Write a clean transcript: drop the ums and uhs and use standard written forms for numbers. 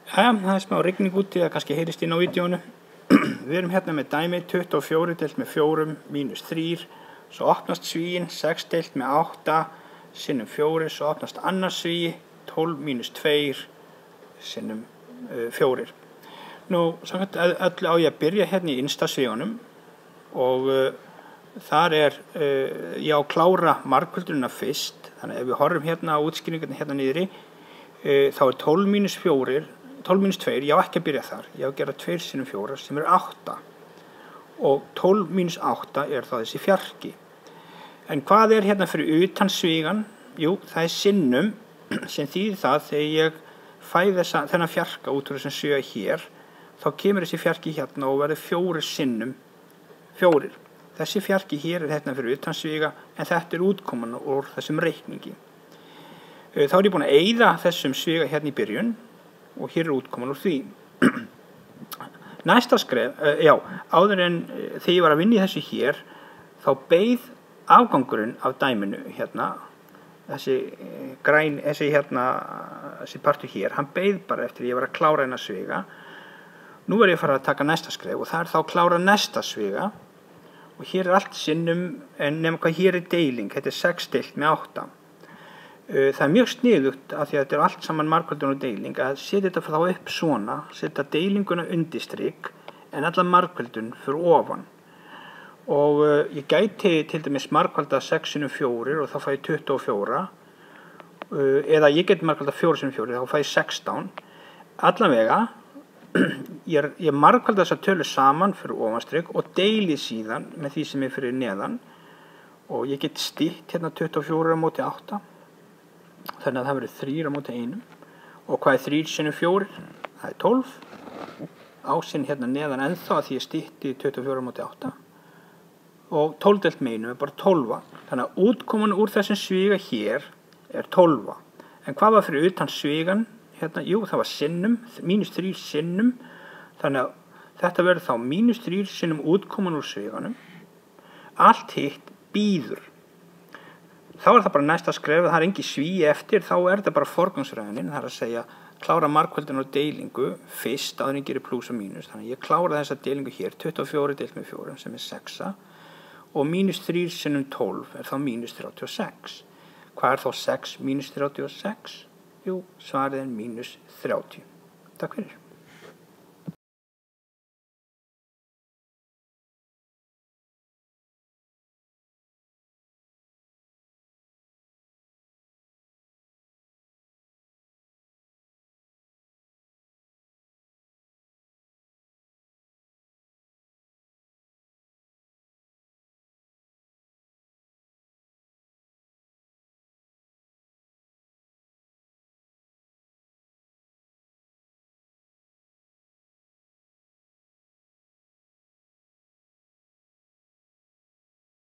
Það smá rigning úti, það kannski heyrist inn á vídeónu. Við erum hérna með dæmi 24 deilt með 4 mínus 3, svo opnast svíin 6 deilt með 8 sinnum 4, svo opnast annars svíi 12 mínus 2 sinnum 4. Nú, samkvæmt öllu á ég að byrja hérna í innsta svíunum og þar ég á að klára margföldunina fyrst, þannig að ef við horfum hérna á útskýringarna hérna niðri, þá 12 mínus 4, 12 mínus 2, ég á ekki að byrja þar, ég á að gera 2 sinnum 4 sem 8 og 12 mínus 8 þá þessi fjarki. En hvað hérna fyrir utan svigan? Jú, það sinnum sem þýðir það þegar ég fæ þennan fjarka út úr þessum sviga hér, þá kemur þessi fjarki hérna og verður 4 sinnum 4. Þessi fjarki hér hérna fyrir utan sviga, en þetta útkoman úr þessum reikningi. Þá ég búin að eyða þessum sviga hérna í byrjun og hér útkoman úr því. Næsta skref, áður en þegar ég var að vinna í þessu hér, þá beið afgangurinn af dæminu hérna, þessi partur hér, hann beið bara eftir ég var að klára hennar sviga. Nú ég að fara að taka næsta skref og það þá að klára næsta sviga og hér allt sinnum, en nema hvað hér deiling, þetta 6 deilt með 8. Það mjög sniðugt af því að þetta allt saman margföldun og deiling að setja þetta þá upp svona, setja deilinguna undirstrik en alla margföldun fyrir ofan. Og ég gæti til dæmis margfalda 6 sinnum 4 og þá fæ ég 24, eða ég geti margfalda 4 sinnum 4 þá fæ ég 16. Allavega, ég margfalda þessa tölu saman fyrir ofanstrik og deili síðan með því sem fyrir neðan og ég get stytt hérna 24 á móti 8. Þannig að það verður 3 á móti 1. Og hvað 3 sinnum 4? Það 12. Ásinn hérna neðan ennþá að því ég stytti 24 á móti 8. Og 12 deilt með 1 bara 12. Þannig að útkoman úr þessum sviga hér 12. En hvað var fyrir utan svigan? Hérna, jú, það var sinnum, mínus 3 sinnum. Þannig að þetta verður þá mínus 3 sinnum útkoman úr sviganum. Allt hitt býður. Þá það bara næsta skref, það engin svíi eftir, þá þetta bara forgangsröðunin, það að segja klára margföldun og deilingu fyrst áður en gerir plús og mínus. Þannig að ég klára þessa deilingu hér, 24 deilt með 4 sem 6 og mínus 3 sinnum 12 þá mínus 36. Hvað þá 6 mínus 36? Jú, svarið mínus 30. Takk fyrir.